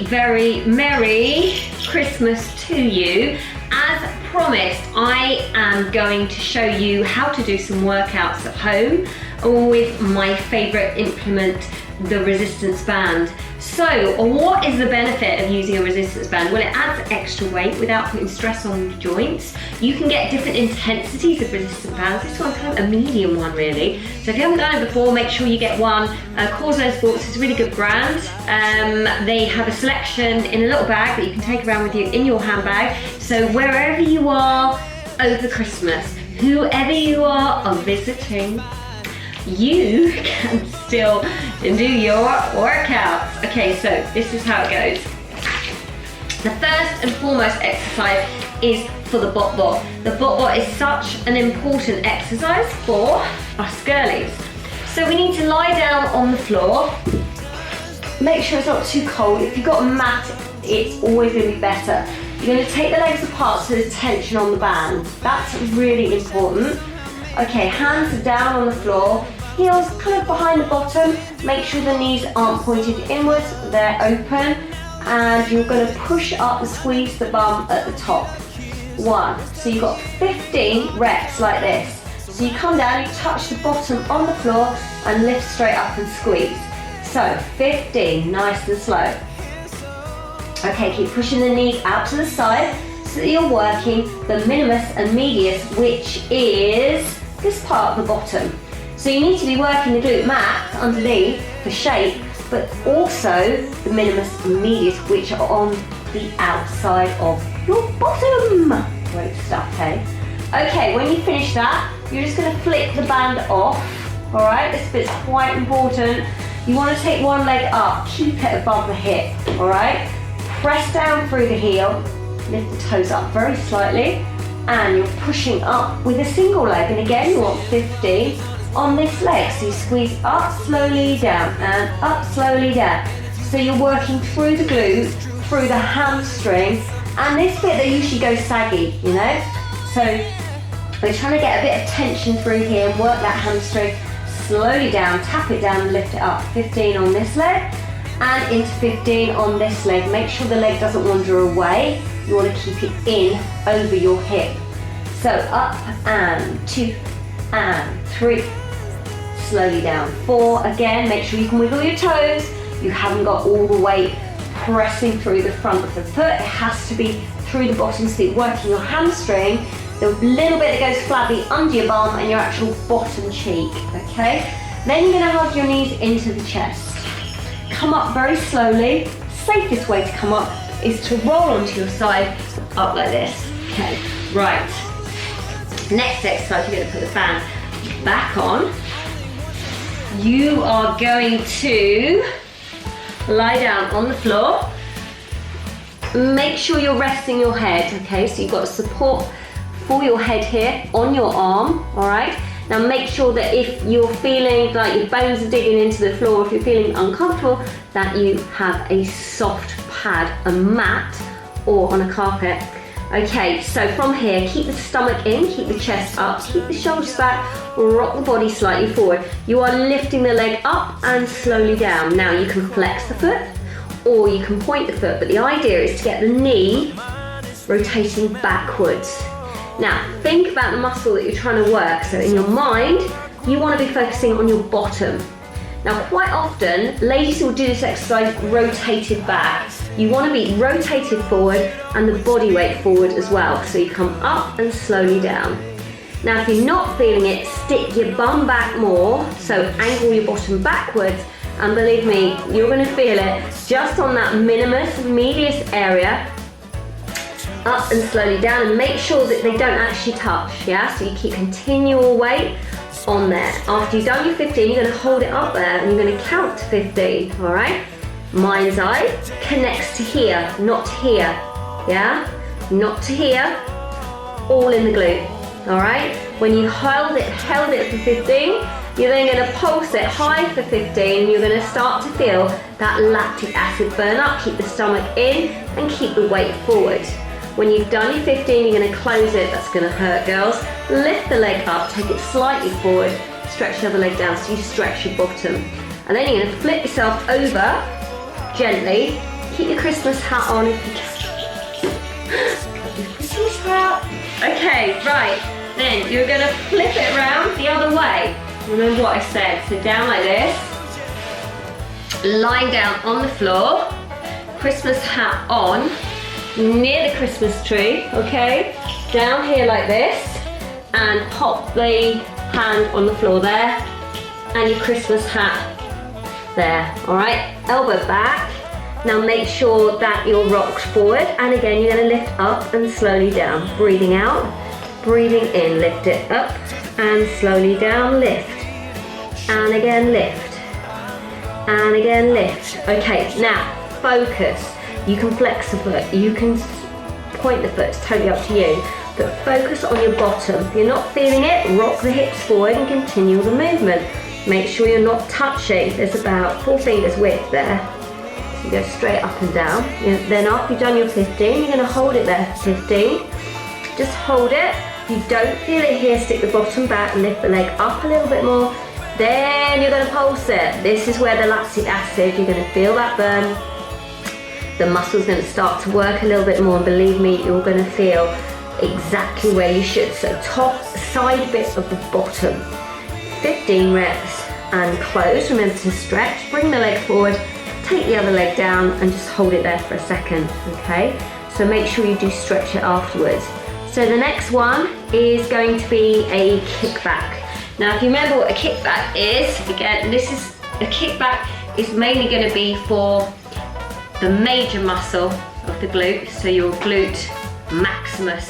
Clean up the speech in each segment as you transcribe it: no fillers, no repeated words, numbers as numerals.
very Merry Christmas to you. As promised, I am going to show you how to do some workouts at home with my favorite implement, the resistance band. So what is the benefit of using a resistance band? Well, it adds extra weight without putting stress on the joints. You can get different intensities of resistance bands. This one's kind of a medium one, really. So if you haven't done it before, make sure you get one. Corso Sports is a really good brand. They have a selection in a little bag that you can take around with you in your handbag. So wherever you are over Christmas, whoever you are visiting, you can still do your workouts. Okay, so this is how it goes. The first and foremost exercise is for the bot bot. The bot bot is such an important exercise for us girlies. So we need to lie down on the floor. Make sure it's not too cold. If you've got a mat, it's always going to be better. You're going to take the legs apart so there's tension on the band. That's really important. Okay, hands are down on the floor, heels kind of behind the bottom. Make sure the knees aren't pointed inwards, they're open. And you're going to push up and squeeze the bum at the top. 1. So you've got 15 reps like this. So you come down, you touch the bottom on the floor and lift straight up and squeeze. So 15, nice and slow. Okay, keep pushing the knees out to the side so that you're working the minimus and medius, which is this part of the bottom. So you need to be working the glute max underneath for shape, but also the minimus and medius, which are on the outside of your bottom. Great stuff, hey? Okay, when you finish that, you're just going to flip the band off. All right, this bit's quite important. You want to take one leg up, keep it above the hip. All right, press down through the heel, lift the toes up very slightly, and you're pushing up with a single leg. And again, you want 15 on this leg. So you squeeze up slowly down and up slowly down. So you're working through the glute, through the hamstring, and this bit that usually goes saggy, you know? So we're trying to get a bit of tension through here and work that hamstring slowly down, tap it down and lift it up. 15 on this leg and into 15 on this leg. Make sure the leg doesn't wander away. You want to keep it in over your hip. So up and 2 and 3. Slowly down. 4 again. Make sure you can wiggle your toes. You haven't got all the weight pressing through the front of the foot. It has to be through the bottom, so you're working your hamstring, the little bit that goes flabby under your bum and your actual bottom cheek, okay? Then you're going to hug your knees into the chest. Come up very slowly. Safest way to come up is to roll onto your side, up like this. Okay, right. Next exercise, you're going to put the band back on. You are going to lie down on the floor. Make sure you're resting your head, okay? So you've got support for your head here on your arm, all right? Now make sure that if you're feeling like your bones are digging into the floor, if you're feeling uncomfortable, that you have a soft pad, a mat, or on a carpet. Okay, so from here, keep the stomach in, keep the chest up, keep the shoulders back, rock the body slightly forward. You are lifting the leg up and slowly down. Now you can flex the foot or you can point the foot, but the idea is to get the knee rotating backwards. Now, think about the muscle that you're trying to work. So in your mind, you want to be focusing on your bottom. Now, quite often, ladies will do this exercise rotated back. You want to be rotated forward and the body weight forward as well. So you come up and slowly down. Now, if you're not feeling it, stick your bum back more. So angle your bottom backwards. And believe me, you're going to feel it just on that minimus medius area. Up and slowly down, and make sure that they don't actually touch, yeah? So you keep continual weight on there. After you've done your 15, you're going to hold it up there and you're going to count to 15, all right? Mind's eye connects to here, not to here, yeah? Not to here, all in the glute, all right? When you held it for 15, you're then going to pulse it high for 15, and you're going to start to feel that lactic acid burn up. Keep the stomach in and keep the weight forward. When you've done your 15, you're going to close it. That's going to hurt, girls. Lift the leg up, take it slightly forward, stretch the other leg down so you stretch your bottom. And then you're going to flip yourself over gently Keep your Christmas hat on if you can. Your Christmas hat. Okay, right. Then you're gonna flip it around the other way. Remember what I said. So down like this. Lying down on the floor. Christmas hat on. Near the Christmas tree, okay? Down here like this. And pop the hand on the floor there. And your Christmas hat there, all right? Elbow back. Now make sure that you're rocked forward, and again you're going to lift up and slowly down. Breathing out, breathing in, lift it up and slowly down, lift. And again lift. And again lift. Okay, now focus. You can flex the foot, you can point the foot, it's totally up to you. But focus on your bottom. If you're not feeling it, rock the hips forward and continue the movement. Make sure you're not touching. There's about 4 fingers width there. So you go straight up and down. Then after you've done your 15, you're going to hold it there for 15. Just hold it. If you don't feel it here, stick the bottom back and lift the leg up a little bit more. Then you're going to pulse it. This is where the lactic acid, you're going to feel that burn. The muscle's going to start to work a little bit more, and believe me, you're going to feel exactly where you should. So top side bit of the bottom. 15 reps and close. Remember to stretch. Bring the leg forward. Take the other leg down and just hold it there for a second. Okay. So make sure you do stretch it afterwards. So the next one is going to be a kickback. Now, if you remember what a kickback is, again, this is a kickback is mainly going to be for the major muscle of the glute. So your glute maximus.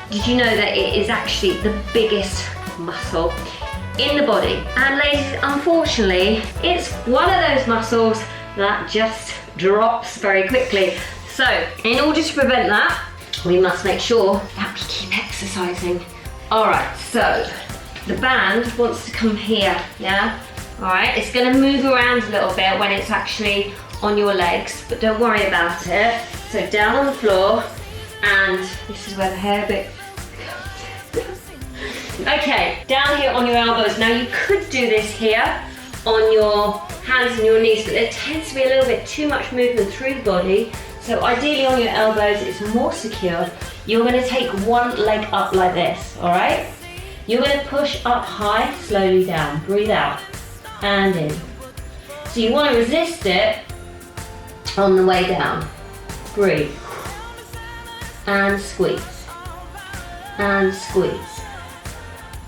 Did you know that it is actually the biggest muscle in the body? And ladies, unfortunately, it's one of those muscles that just drops very quickly. So in order to prevent that, we must make sure that we keep exercising. All right, so the band wants to come here, yeah? All right, it's gonna move around a little bit when it's actually on your legs, but don't worry about it. So down on the floor, and this is where the hair bit. Okay, down here on your elbows. Now you could do this here on your hands and your knees, but there tends to be a little bit too much movement through the body. So ideally on your elbows, it's more secure. You're gonna take one leg up like this, all right? You're gonna push up high, slowly down. Breathe out and in. So you wanna resist it on the way down. Breathe. And squeeze. And squeeze.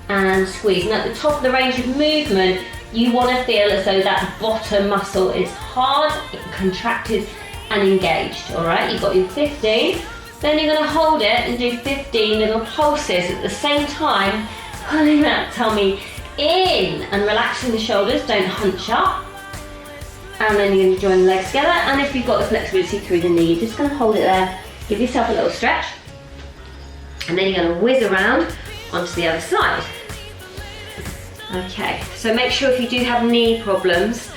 And squeeze. And at the top of the range of movement, you want to feel as though that bottom muscle is hard, contracted and engaged. Alright, you've got your 15, then you're going to hold it and do 15 little pulses at the same time, pulling that tummy in and relaxing the shoulders, don't hunch up. And then you're going to join the legs together, and if you've got the flexibility through the knee, you're just going to hold it there, give yourself a little stretch, and then you're going to whiz around onto the other side. Okay, so make sure if you do have knee problems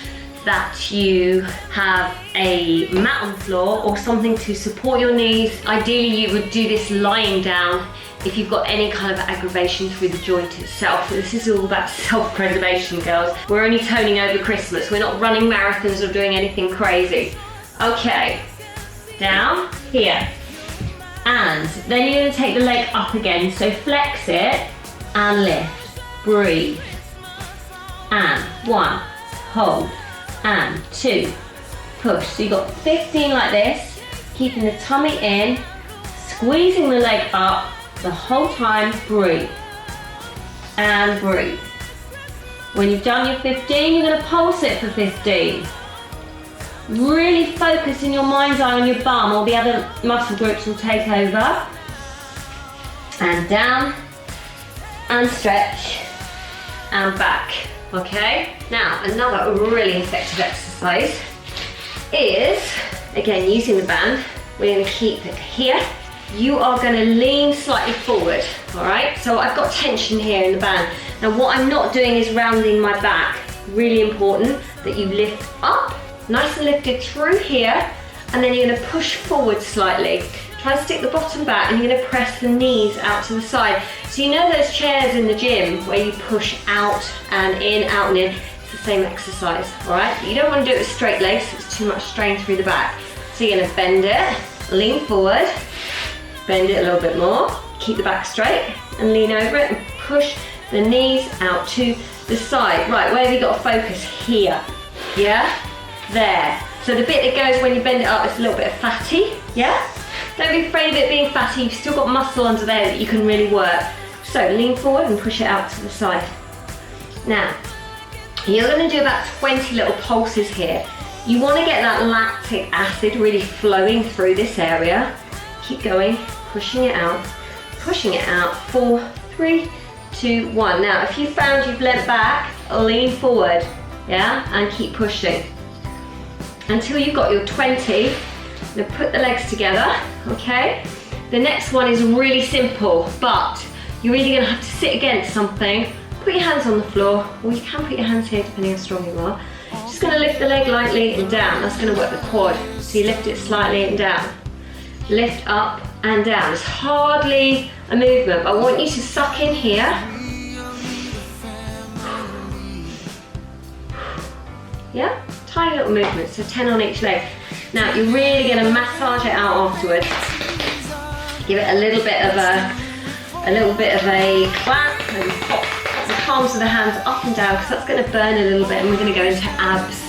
that you have a mat on the floor or something to support your knees. Ideally you would do this lying down if you've got any kind of aggravation through the joint itself. This is all about self-preservation, girls. We're only toning over Christmas. We're not running marathons or doing anything crazy. Okay, down here. And then you're going to take the leg up again. So flex it and lift. Breathe. And 1, hold. And 2, push. So you've got 15 like this, keeping the tummy in, squeezing the leg up the whole time. Breathe. And breathe. When you've done your 15, you're going to pulse it for 15. Really focus in your mind's eye on your bum, or the other muscle groups will take over. And down, and stretch, and back. Okay? Now, another really effective exercise is, again, using the band. We're going to keep it here. You are going to lean slightly forward, all right? So I've got tension here in the band. Now, what I'm not doing is rounding my back. Really important that you lift up, nice and lifted through here, and then you're going to push forward slightly. Try to stick the bottom back, and you're going to press the knees out to the side. So you know those chairs in the gym where you push out and in, out and in? It's the same exercise, all right? You don't want to do it with straight legs, it's too much strain through the back. So you're gonna bend it, lean forward, bend it a little bit more, keep the back straight, and lean over it and push the knees out to the side. Right, where have you got to focus? Here, yeah? There. So the bit that goes when you bend it up is a little bit fatty, yeah? Don't be afraid of it being fatty, you've still got muscle under there that you can really work. So lean forward and push it out to the side. Now, you're gonna do about 20 little pulses here. You wanna get that lactic acid really flowing through this area. Keep going, pushing it out, 4, 3, 2, 1. Now, if you found you've leant back, lean forward, yeah? And keep pushing. Until you've got your 20, now put the legs together, okay? The next one is really simple, but you're either gonna have to sit against something, put your hands on the floor, or you can put your hands here depending how strong you are. Just gonna lift the leg lightly and down. That's gonna work the quad. So you lift it slightly and down. Lift up and down. It's hardly a movement, but I want you to suck in here. Yeah, tiny little movements, so 10 on each leg. Now you're really going to massage it out afterwards. Give it a little bit of a clap and pop the palms of the hands up and down because that's going to burn a little bit, and we're going to go into abs.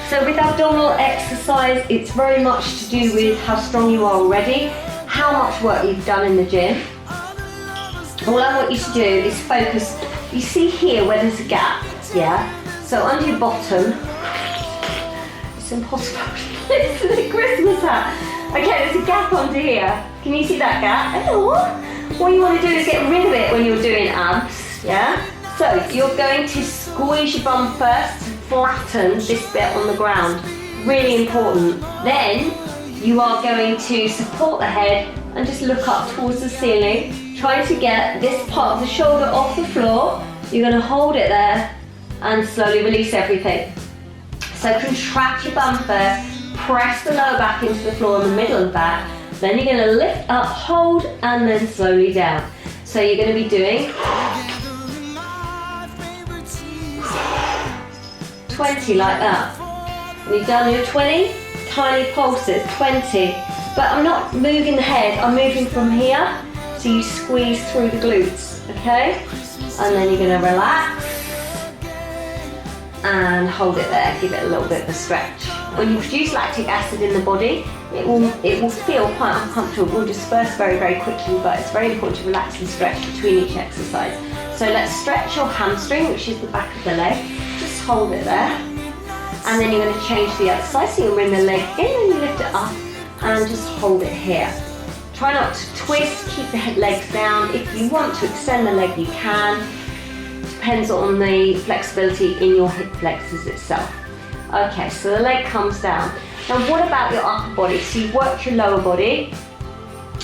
So with abdominal exercise, it's very much to do with how strong you are already, how much work you've done in the gym. All I want you to do is focus. You see here where there's a gap, yeah? So under your bottom, it's impossible. It's the Christmas hat. Okay, there's a gap under here. Can you see that gap? Oh, what you want to do is get rid of it when you're doing abs, yeah? So you're going to squeeze your bum first, flatten this bit on the ground. Really important. Then you are going to support the head and just look up towards the ceiling, trying to get this part of the shoulder off the floor. You're going to hold it there and slowly release everything. So contract your bum first, press the lower back into the floor in the middle and back, then you're going to lift up, hold, and then slowly down. So you're going to be doing 20 like that. When you've done your 20, tiny pulses, 20. But I'm not moving the head, I'm moving from here, so you squeeze through the glutes, okay? And then you're going to relax and hold it there, give it a little bit of a stretch. When you produce lactic acid in the body, it will feel quite uncomfortable. It will disperse very, very quickly, but it's very important to relax and stretch between each exercise. So let's stretch your hamstring, which is the back of the leg. Just hold it there. And then you're going to change the other side, so you'll bring the leg in and you lift it up and just hold it here. Try not to twist, keep the legs down. If you want to extend the leg, you can. Depends on the flexibility in your hip flexors itself. Okay, so the leg comes down. Now what about your upper body? So you've worked your lower body.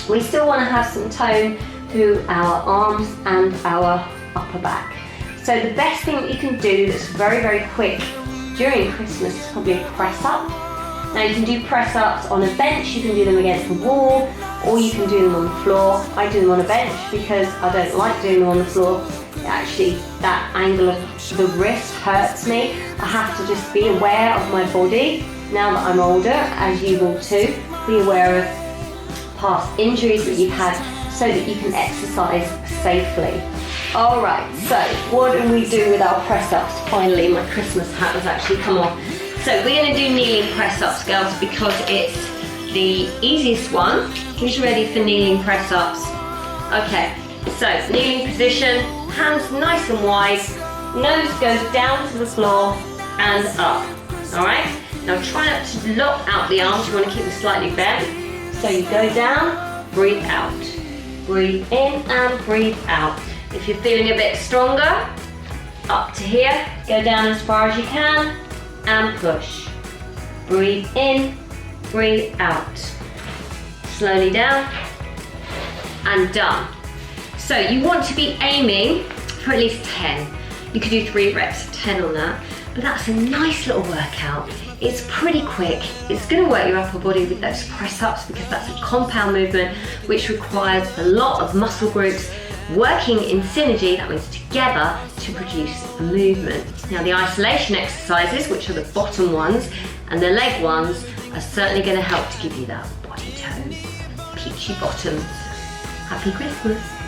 We still want to have some tone through our arms and our upper back. So the best thing that you can do that's very, very quick during Christmas is probably a press up. Now you can do press ups on a bench, you can do them against the wall, or you can do them on the floor. I do them on a bench because I don't like doing them on the floor. Actually, that angle of the wrist hurts me. I have to just be aware of my body now that I'm older, as you will too. Be aware of past injuries that you've had so that you can exercise safely. Alright, so what do we do with our press-ups? Finally, my Christmas hat has actually come off. So we're going to do kneeling press-ups, girls, because it's the easiest one. Who's ready for kneeling press-ups? Okay, so kneeling position, hands nice and wide, nose goes down to the floor and up. Alright, now try not to lock out the arms, you want to keep them slightly bent. So you go down, breathe out. Breathe in and breathe out. If you're feeling a bit stronger, up to here, go down as far as you can and push. Breathe in, breathe out. Slowly down and done. So you want to be aiming for at least 10. You could do 3 reps of 10 on that, but that's a nice little workout. It's pretty quick. It's going to work your upper body with those press-ups because that's a compound movement which requires a lot of muscle groups working in synergy, that means together, to produce a movement. Now the isolation exercises, which are the bottom ones, and the leg ones, are certainly going to help to give you that body tone. Peachy bottoms. Happy Christmas.